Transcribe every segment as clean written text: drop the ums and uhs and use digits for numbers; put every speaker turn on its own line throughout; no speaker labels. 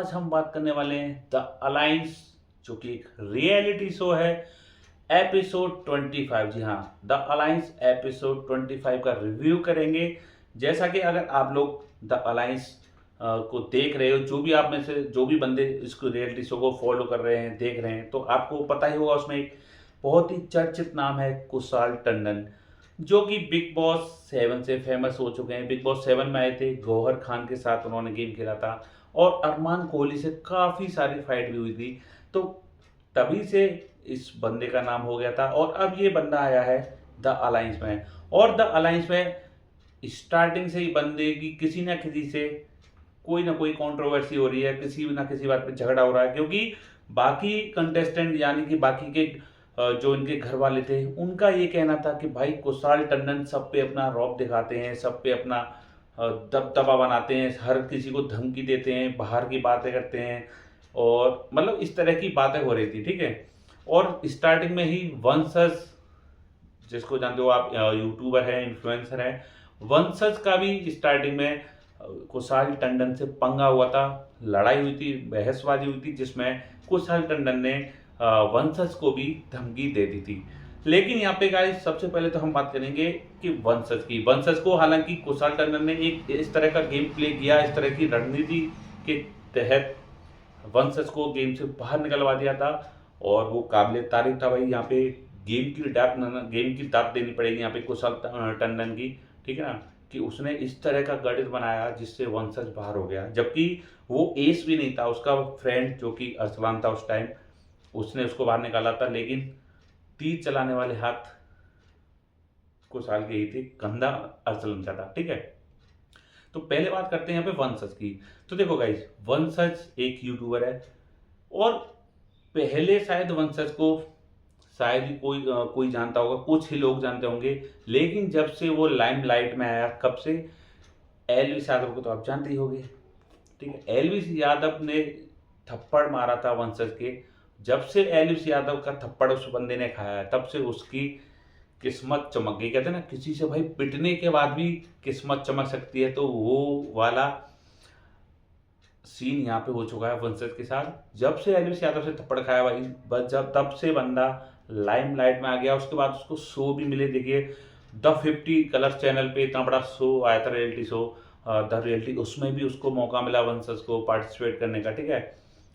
आज हम बात करने वाले हैं द अलायंस, जो कि एक रियलिटी शो है। एपिसोड 25, जी हाँ, द अलायंस एपिसोड 25 का रिव्यू करेंगे। जैसा कि अगर आप लोग द अलायंस को देख रहे हो, जो भी आप में से जो भी बंदे इसको रियलिटी शो को फॉलो कर रहे हैं, देख रहे हैं, तो आपको पता ही होगा उसमें एक बहुत ही चर्चित नाम है कुशाल टंडन, जो कि बिग बॉस 7 से फेमस हो चुके हैं। बिग बॉस 7 में आए थे, गौहर खान के साथ उन्होंने गेम खेला था और अरमान कोहली से काफ़ी सारी फाइट भी हुई थी। तो तभी से इस बंदे का नाम हो गया था और अब ये बंदा आया है द अलायंस में। और द अलायंस में स्टार्टिंग से ही बंदे की किसी ना किसी से कोई ना कोई कंट्रोवर्सी हो रही है, किसी ना किसी बात पे झगड़ा हो रहा है, क्योंकि बाकी कंटेस्टेंट यानी कि बाकी के जो इनके घर वाले थे, उनका ये कहना था कि भाई कुशाल टंडन सब पे अपना रौब दिखाते हैं, सब पे अपना दबदबा बनाते हैं, हर किसी को धमकी देते हैं, बाहर की बातें करते हैं और मतलब इस तरह की बातें हो रही थी, ठीक है। और स्टार्टिंग में ही वंशज, जिसको जानते हो आप, यूट्यूबर है, इन्फ्लुएंसर है, वंशज का भी स्टार्टिंग में कुशाल टंडन से पंगा हुआ था, लड़ाई हुई थी, बहसबाजी हुई थी, जिसमें कुशाल टंडन ने वंशज को भी धमकी दे दी थी। लेकिन यहाँ पे गाइस सबसे पहले तो हम बात करेंगे कि वंशज की। वंशज को हालांकि कुशाल टंडन ने एक इस तरह का गेम प्ले किया, इस तरह की रणनीति के तहत वंशज को गेम से बाहर निकलवा दिया था और वो काबिल तारीफ था भाई। यहाँ पे गेम की दाद देनी पड़ेगी यहाँ पे कुशाल टंडन की, ठीक है ना, कि उसने इस तरह का गणित बनाया जिससे वंशज बाहर हो गया। जबकि वो एस भी नहीं था, उसका फ्रेंड जो कि अरसलान था उस टाइम, उसने उसको बाहर निकाला था। लेकिन तीर चलाने वाले हाथ कुशाल के ही थे, कंधा अरसलान का था, ठीक है। तो पहले बात करते हैं यहाँ पे वंशज की। तो देखो गाइस, वंशज एक यूट्यूबर है और पहले शायद वंशज को शायद ही कोई जानता होगा, कुछ ही लोग जानते होंगे। लेकिन जब से वो लाइमलाइट में आया, कब से, एलविस यादव को तो आप जानते ही होंगे, ठीक है। एलविस यादव ने थप्पड़ मारा था वंशज के। जब से एलविस यादव का थप्पड़ उस बंदे ने खाया है, तब से उसकी किस्मत चमक गई। कहते हैं ना, किसी से भाई पिटने के बाद भी किस्मत चमक सकती है, तो वो वाला सीन यहाँ पे हो चुका है वंशज के साथ। जब से एलविस यादव से थप्पड़ खाया भाई, बस जब तब से बंदा लाइमलाइट में आ गया। उसके बाद उसको शो भी मिले, देखिए द 50 कलर्स चैनल पे इतना बड़ा शो आया था, रियलिटी शो द रियलिटी, उसमें भी उसको मौका मिला वंशज को पार्टिसिपेट करने का, ठीक है।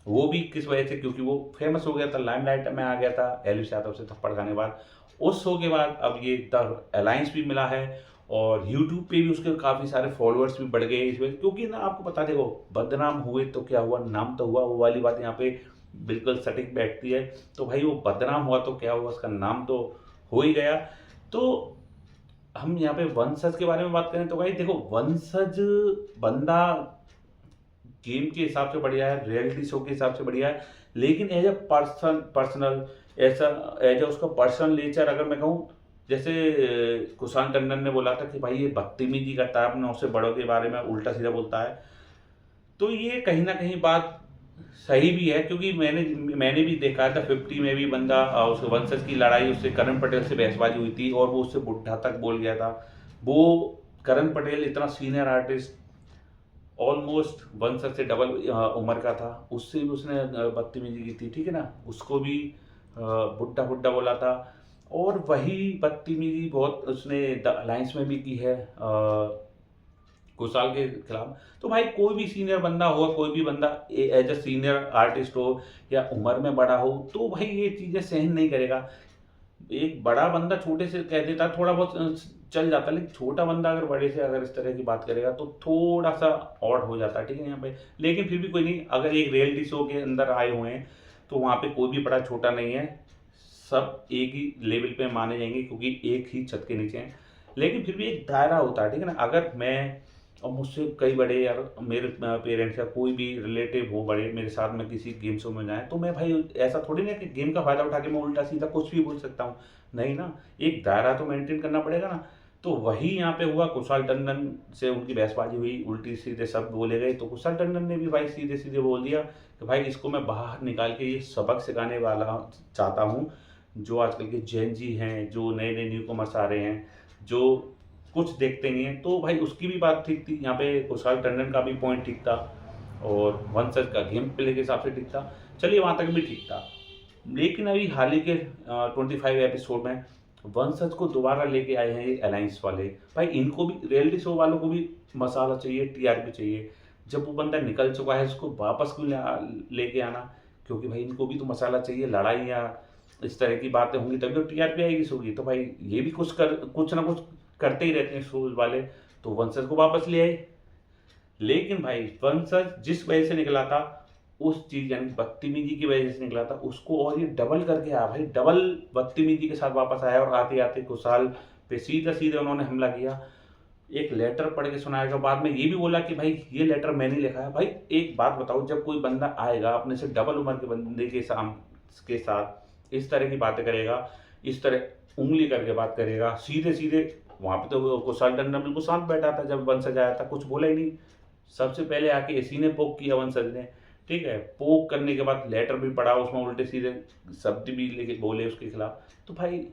वो भी किस वजह से, क्योंकि वो फेमस हो गया था, लाइमलाइट में आ गया था एलविस यादव से थप्पड़ खाने के बाद। उस शो के बाद अब ये द अलायंस भी मिला है और यूट्यूब पे भी उसके काफ़ी सारे फॉलोअर्स भी बढ़ गए इस वजह, क्योंकि ना आपको बता देखो, बदनाम हुए तो क्या हुआ, नाम तो हुआ, वो वाली बात यहाँ पे बिल्कुल सटीक बैठती है। तो भाई वो बदनाम हुआ तो क्या हुआ, उसका नाम तो हो ही गया। तो हम यहाँ पे वंशज के बारे में बात करें तो भाई देखो, वंशज बंदा गेम के हिसाब से बढ़िया है, रियलिटी शो के हिसाब से बढ़िया है, लेकिन एज ए पर्सनल, ऐसा एज ए उसका पर्सनल नेचर अगर मैं कहूँ, जैसे कुशाल टंडन ने बोला था कि भाई ये बदतमीजी करता है, अपने उससे बड़ों के बारे में उल्टा सीधा बोलता है, तो ये कहीं ना कहीं बात सही भी है। क्योंकि मैंने भी देखा था 50 में भी बंदा उस वंशज की लड़ाई, उससे करण पटेल से बहसबाजी हुई थी और वो उससे बुढ़ा तक बोल गया था। वो करण पटेल इतना सीनियर आर्टिस्ट, ऑलमोस्ट वंशज से डबल उम्र का था, उससे भी उसने बदतमीजी की थी, ठीक है ना, उसको भी बुड्ढा बुड्ढा बोला था। और वही बदतमीजी बहुत उसने द अलायंस में भी की है कुशाल के खिलाफ। तो भाई कोई भी सीनियर बंदा होगा, कोई भी बंदा एज ए सीनियर आर्टिस्ट हो या उम्र में बड़ा हो, तो भाई ये चीज़ें सहन नहीं करेगा। एक बड़ा बंदा छोटे से कह देता थोड़ा बहुत चल जाता, लेकिन छोटा बंदा अगर बड़े से अगर इस तरह की बात करेगा तो थोड़ा सा ऑड हो जाता है, ठीक है यहाँ पे। लेकिन फिर भी कोई नहीं, अगर एक रियलिटी शो के अंदर आए हुए हैं तो वहाँ पे कोई भी बड़ा छोटा नहीं है, सब एक ही लेवल पे माने जाएंगे, क्योंकि एक ही छत के नीचे हैं। लेकिन फिर भी एक दायरा होता है, ठीक है ना। अगर मैं और मुझसे कई बड़े यार, मेरे पेरेंट्स या कोई भी रिलेटिव हो बड़े, मेरे साथ में किसी गेम शो में जाए, तो मैं भाई ऐसा थोड़ी ना कि गेम का फ़ायदा उठा के मैं उल्टा सीधा कुछ भी बोल सकता हूँ, नहीं ना, एक दायरा तो मेंटेन करना पड़ेगा ना। तो वही यहाँ पे हुआ, कुशाल टंडन से उनकी बहसबाजी हुई, उल्टी सीधे शब्द बोले गए, तो कुशाल टंडन ने भी भाई सीधे सीधे बोल दिया कि भाई इसको मैं बाहर निकाल के ये सबक सिखाने वाला चाहता हूँ। जो आजकल के जैन जी हैं, जो नए नए न्यू कमर्स आ रहे हैं, जो कुछ देखते नहीं हैं, तो भाई उसकी भी बात ठीक थी, यहाँ पे कुशाल टंडन का भी पॉइंट ठीक था। और वंशज का गेम प्ले के हिसाब से ठीक था, चलिए वहाँ तक भी ठीक था। लेकिन अभी हाल ही के 25 एपिसोड में वंशज को दोबारा लेके आए हैं ये अलायंस वाले। भाई इनको भी, रियलिटी शो वालों को भी मसाला चाहिए, टीआरपी चाहिए। जब वो बंदा निकल चुका है उसको वापस क्यों लेके आना, क्योंकि भाई इनको भी तो मसाला चाहिए, लड़ाइयाँ इस तरह की बातें होंगी तभी तो टीआरपी आएगी शो की। तो भाई ये भी कुछ ना कुछ करते ही रहते हैं शोज वाले, तो वंशज को वापस ले आए। लेकिन भाई वंशज जिस वजह से निकला था, उस चीज यानी बदतमीजी की वजह से निकला था, उसको और ये डबल करके आया भाई, डबल बदतमीजी के साथ वापस आया। और आते आते कुशाल पे सीधा सीधे उन्होंने हमला किया, एक लेटर पढ़ के सुनाएगा, बाद में ये भी बोला कि भाई ये लेटर मैंने लिखा है। भाई एक बात बताओ, जब कोई बंदा आएगा अपने से डबल उम्र के बंदे के साथ इस तरह की बातें करेगा, इस तरह उंगली करके बात करेगा सीधे सीधे, वहां पे तो कुशाल टंडन बिल्कुल शांत बैठा था, जब वंशज आया था कुछ बोला ही नहीं। सबसे पहले आके इसी ने पोक किया वंशज ने, ठीक है। पोक करने के बाद लेटर भी पढ़ा, उसमें उल्टे सीधे शब्द भी लेके बोले उसके खिलाफ। तो भाई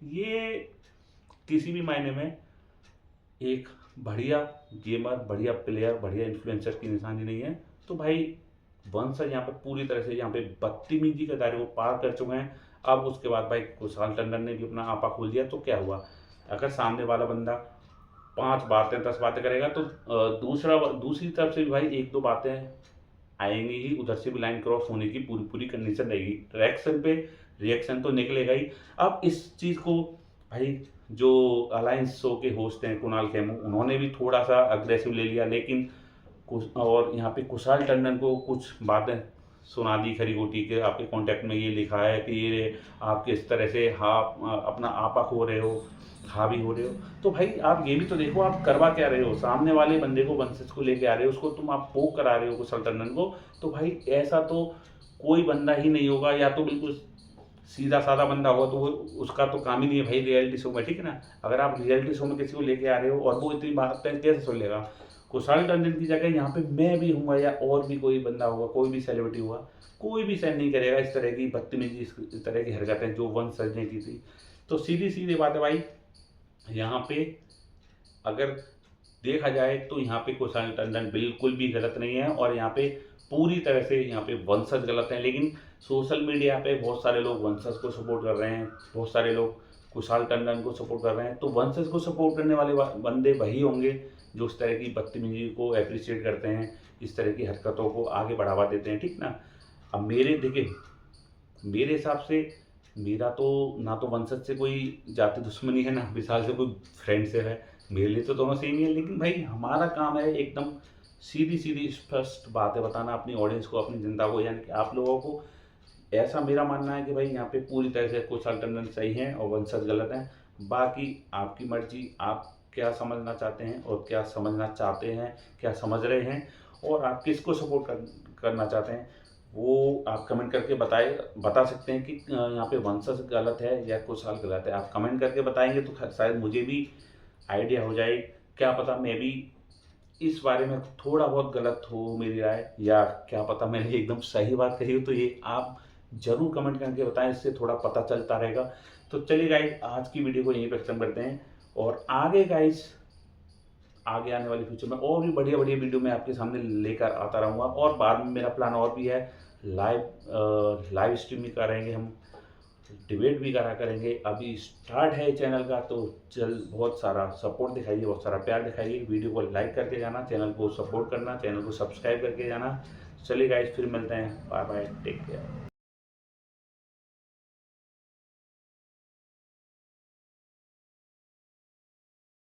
ये किसी भी मायने में एक बढ़िया गेमर, बढ़िया प्लेयर, बढ़िया इन्फ्लुएंसर की निशानी नहीं है। तो भाई वंशज यहाँ पे पूरी तरह से यहाँ पे बदतमीजी के दायरे को पार कर चुके हैं। अब उसके बाद भाई कुशाल टंडन ने भी अपना आपा खोल दिया, तो क्या हुआ, अगर सामने वाला बंदा 5 बातें 10 बातें करेगा तो दूसरी तरफ से भी भाई 1-2 बातें आएंगी ही, उधर से भी लाइन क्रॉस होने की पूरी पूरी कंडीशन रहेगी। रिएक्शन पे रिएक्शन तो निकलेगा ही। अब इस चीज़ को भाई जो अलायंस शो के होस्ट हैं कुणाल खेमू, उन्होंने भी थोड़ा सा अग्रेसिव ले लिया, लेकिन और यहाँ पे कुशाल टंडन को कुछ बातें सुना दी खरी खोटी के, आपके कॉन्टैक्ट में ये लिखा है कि ये आप किस तरह से अपना आपा खो रहे हो, हावी हो रहे हो। तो भाई आप ये भी तो देखो, आप करवा क्या रहे हो, सामने वाले बंदे को वंशज को लेके आ रहे हो, उसको तुम आप पोक करा रहे हो कुशाल टंडन को। तो भाई ऐसा तो कोई बंदा ही नहीं होगा, या तो बिल्कुल सीधा साधा बंदा होगा तो वो उसका तो काम ही नहीं है भाई रियलिटी शो में, ठीक है ना। अगर आप रियलिटी शो में किसी को लेके आ रहे हो और वो इतनी बातें कैसे सुन लेगा। कुशाल टंडन की जगह यहाँ पे मैं भी हूँगा या और भी कोई बंदा होगा, कोई भी सेलिब्रिटी हुआ, कोई भी सहन नहीं करेगा इस तरह की बदतमीजी, इस तरह की हरकतें जो वंशज ने की थी। तो सीधी सीधी बात है भाई, यहाँ पे अगर देखा जाए तो यहाँ पे कुशाल टंडन बिल्कुल भी गलत नहीं है, और यहाँ पे पूरी तरह से यहाँ पे वंशज गलत हैं। लेकिन सोशल मीडिया पे बहुत सारे लोग वंशज को सपोर्ट कर रहे हैं, बहुत सारे लोग कुशाल टंडन को सपोर्ट कर रहे हैं। तो वंशज को सपोर्ट करने वाले बंदे वही होंगे जो इस तरह की बदतमीजी को अप्रिशिएट करते हैं, इस तरह की हरकतों को आगे बढ़ावा देते हैं, ठीक ना। अब मेरे हिसाब से मेरा तो ना तो वंशज से कोई जाति दुश्मनी है, ना विशाल से कोई फ्रेंडशिप है, मेरे लिए तो दोनों सेम ही है। लेकिन भाई हमारा काम है एकदम सीधी सीधी स्पष्ट बातें बताना अपनी ऑडियंस को, अपनी जनता को, यानी कि आप लोगों को। ऐसा मेरा मानना है कि भाई यहाँ पे पूरी तरह से कुशाल टंडन सही हैं और वंशज गलत हैं। बाकी आपकी मर्जी, आप क्या समझना चाहते हैं और क्या समझना चाहते हैं, क्या समझ रहे हैं, और आप किसको सपोर्ट करना चाहते हैं, वो आप कमेंट करके बता सकते हैं कि यहाँ पे वंशज गलत है या कुशाल गलत है। आप कमेंट करके बताएंगे तो शायद मुझे भी आइडिया हो जाए, क्या पता मैं भी इस बारे में थोड़ा बहुत गलत हो मेरी राय, या क्या पता मैंने एकदम सही बात कही हो। तो ये आप जरूर कमेंट करके बताएं, इससे थोड़ा पता चलता रहेगा। तो चलिए गाइस, आज की वीडियो को यहीं पर खत्म करते हैं, और आगे गाइस आगे आने वाली फ्यूचर में और भी बढ़िया बढ़िया वीडियो मैं आपके सामने लेकर आता रहूँगा। और बाद में मेरा प्लान और भी है, लाइव स्ट्रीम भी करेंगे हम, डिबेट भी करा करेंगे। अभी स्टार्ट है चैनल का, तो बहुत सारा सपोर्ट दिखाइए, बहुत सारा प्यार दिखाइए। वीडियो को लाइक करके जाना, चैनल को सपोर्ट करना, चैनल को सब्सक्राइब करके जाना। चलिए गाइस, फिर मिलते हैं, बाय बाय, टेक केयर।